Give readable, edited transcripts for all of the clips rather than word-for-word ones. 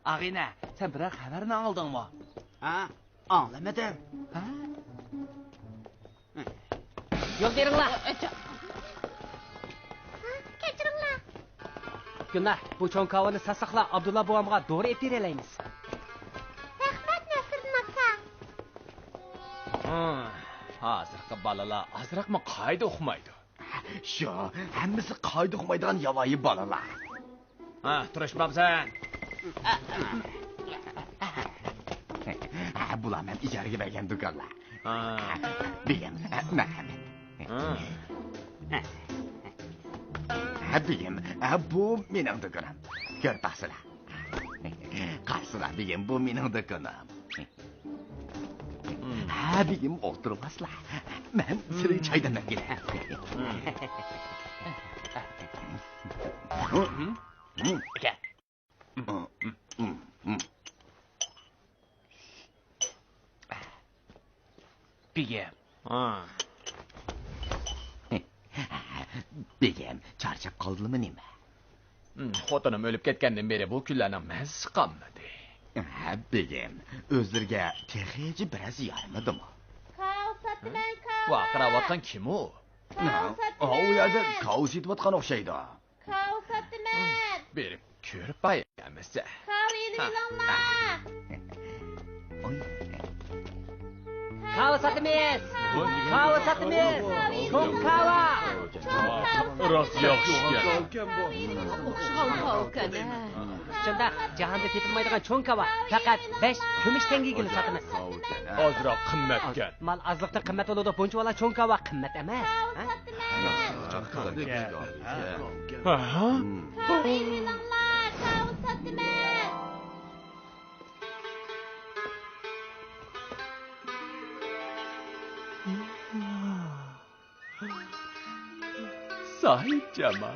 Ağine, sen bırak haberini aldın mı? Ha? Anlamadım. Ha? Yol veringlar. Kechiringlar. Günlar, bu cho'ng kavani sassaqla Abdulla buvamga doğru ep beraymiz. Rahmat Nəsirdin aka. Hozirgi balalar azroqmi qayda o'qimaydi? Shu, hammasi qayda o'qimaydigan yavoyi balalar. Ha, turishmabsan. Bular men ijaraga bergan do'konlar. Beyim, marhamat. Beyim, bu mening do'konim. Ko'rpasizlar. Qarsizlar beyim, bu mening do'konim. Beyim, o'tirmasizlar. Men sizga choy damlab kelaman. Aka. Bigem. Beyim, charchab qoldimi nima? Xotinim o'lib ketgandan beri bu kunlarni men siqamadi. Beyim, o'zlariga texnici biraz yaramidimi? Kav sotaman, kav. Vaqirayotgan kim u? U yerda kav setayotgan o'xshaydi. Kav sotaman. Berib ko'rib qo'yamiz. Kav elinglar. Kava satamiz. Kava satamiz. Cho'ng kava. Rost yaxshi ekan. Shunda jahonda tepilmaydigan cho'ng kava faqat 5 kumush tengigina sotamiz. Ozroq qimmatgan. Mal azliqda qimmat bo'ladi, buncha bola cho'ng kava qimmat emas. Aha. Sahip cama.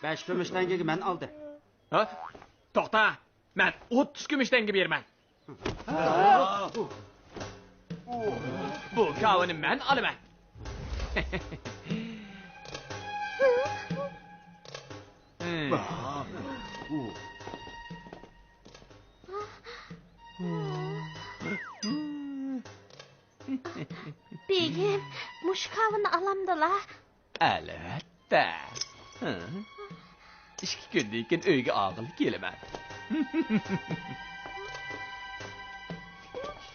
5 kumush tangaga men oldi. Ha? To'xta. Men 30 kumush tanga berman. Bu kavani men olaman. Begim, mush kavini olamdilar. Albatta. 2 kundan keyin uyga og'il kelaman.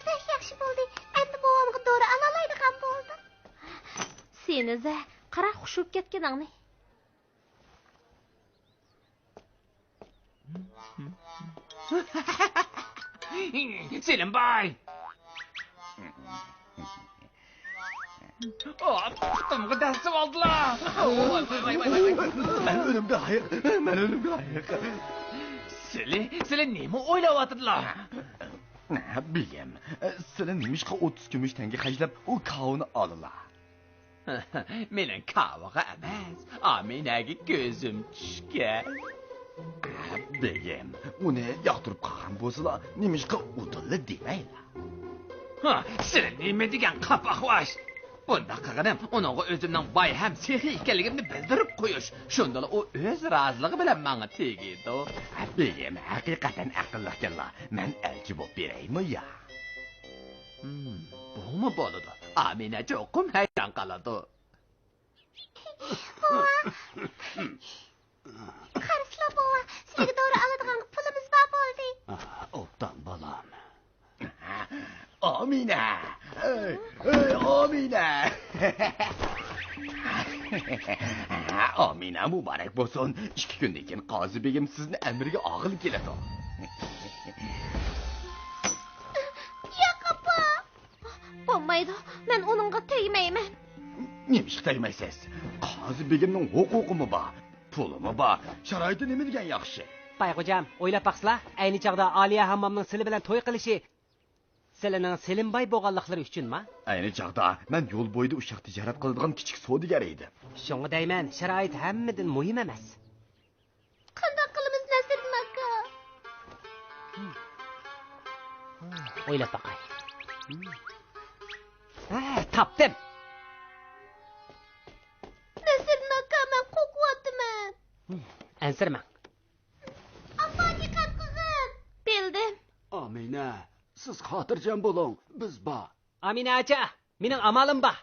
Pek yaxshi bo'ldi. Endi bobomga to'g'ri alolaydigan bo'ldim. Senize qara xushib ketganingni. Selim bay. Putumga dasib oldilar. Men o'limga hayiq. Men o'limga hayiq. Sizlar nima o'ylayotdilar? Beyim, sizlar nimishqa 30 kumush tanga xajlab u kavni oldilar. Mening kavaga emas, Aminaga ko'zim tushgan. Beyim, uni yoqtirib qolgan bo'lsalar, nimishqa udilli demaylar. Sizlar nima degan qapaqvash? Bunda qilganim uningga o'zimning boy ham sehiy ekanligimni bildirib qo'yish. Shunda u o'z roziligi bilan menga tegdi. Beyim, haqiqatan aqlliqlar. Men elchi bo'lib beraymi ya? Bumi bo'ladi. Amina cho'qim hayron qoladi. Qarasla bova, sizga to'g'ri oladigan pulimiz bor bo'ldi. O'tdan balam. Amina! Amina! Amina muborak bo'lsin. 2 kundan keyin qozi begim sizni amriga og'il keladi. Yo'q opa. Bo'lmaydi. Men uningga tegmayman. Nima tegmaysiz? Qozi begimning huquqimi bor, pulimi bor. Sharoiti nima degan yaxshi? Bayxo'jam, o'ylab baqsizlar, ayni chaqda Aliya hammomning sili bilan to'y qilishi sizlarning Selimboy bo'lganliklari uchunmi? Ayni chaqda men yo'l bo'yida ushaq tijorat qiladigan kichik savdogar edim. Shunga deyman, sharoit hammadan muhim emas. Qanday qilamiz Nəsirdin aka? O'ylab baqay. Topdim. Nəsirdin aka, men qo'rqyapman. Ansirman. Amine, siz xotirjam bo'ling, biz bor. Amina acha, mening amalim bor.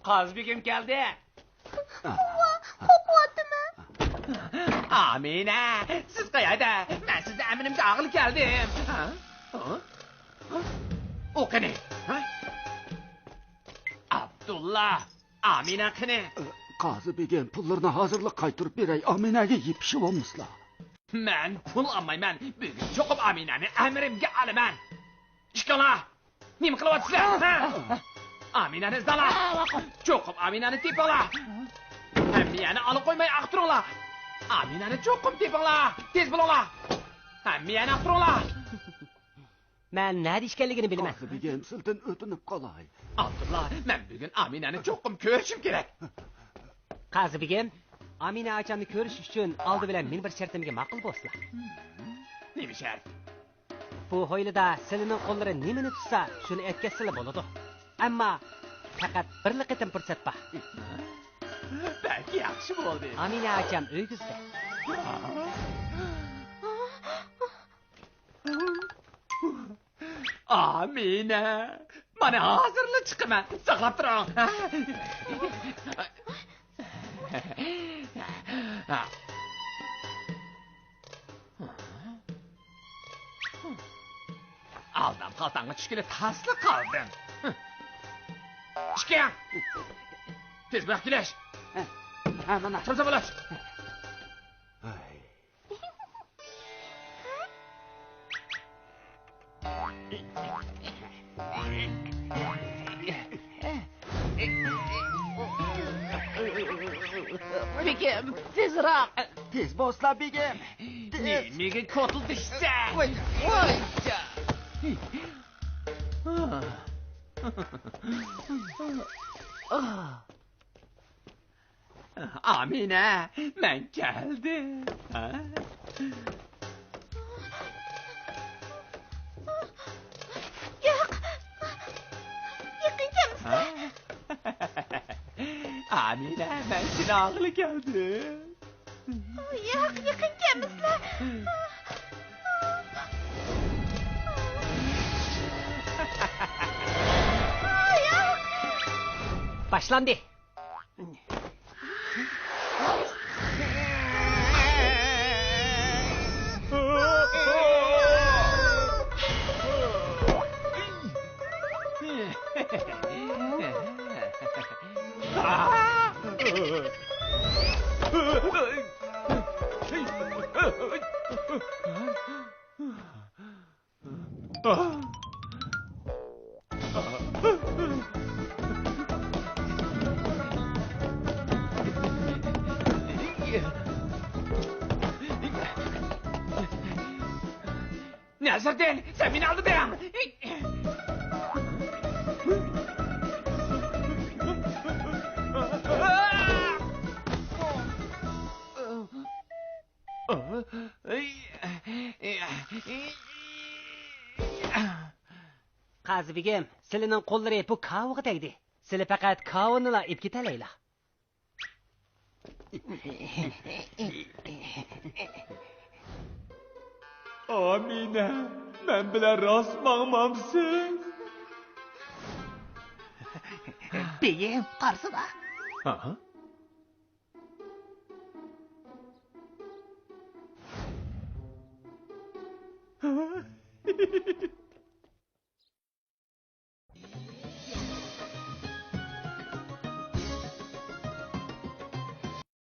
Qazbegim keldi. Qo'rqyaptimi? Amina, siz qayerda? Men sizni aminimga og'il keldim. O qani? Abdulla, Amina qani? Qozi begim, pullarni hozirlik qaytirib beray, Aminaga yepishib olmaslar. Men pul olmayman. Bugun cho'qib Aminani amrimga olaman. Ishqala. Nima qilyapsizlar? Aminani izdala. Cho'qib Aminani tepinglar. Hammiyani olib qo'ymay aqtiringlar. Aminani cho'qib tepinglar. Tez bo'linglar. Hammiyani aqtiringlar. Men nima ishkanligini bilaman. Qozi begim, sizdan o'tinib qolay. Abdulla, men bugun Aminani cho'qib ko'rishim kerak. Qazi begim, Amina achamni ko'rish uchun oldi bilan men bir shartimga ma'qul bo'lsizlar. Nima shart? Bu hoylida sizning qo'llari nimani tutsa, shuni etkazsizlar bo'ladi. Ammo faqat bir qitim fursat bor. Belki yaxshi bo'ldi. Amina acham uygizda. Amina, mana hozirla chiqaman. Saqlab turing. Aldam qaltangga tushgili tasli qoldim. Chiqing. Tez bo'q kelish. Mana Chimsa bo'lash. Begim, tezroq. Tez bo'slar begim. Nimaga ko'tildishsa? Amina, men keldim. Yo'q. Yiqilganmiz. Amina, men seni og'li keldim. Yo'q, yiqilganmizlar. Başlandı. Nesirdin, sen beni aldın. Qazi begim, sizning qo'llari bu kavuga tegdi. Sizlar faqat kavunila ip ketalaylar. Amina, men bilan rost maqmamsiz. Begim, qarsida. Aha.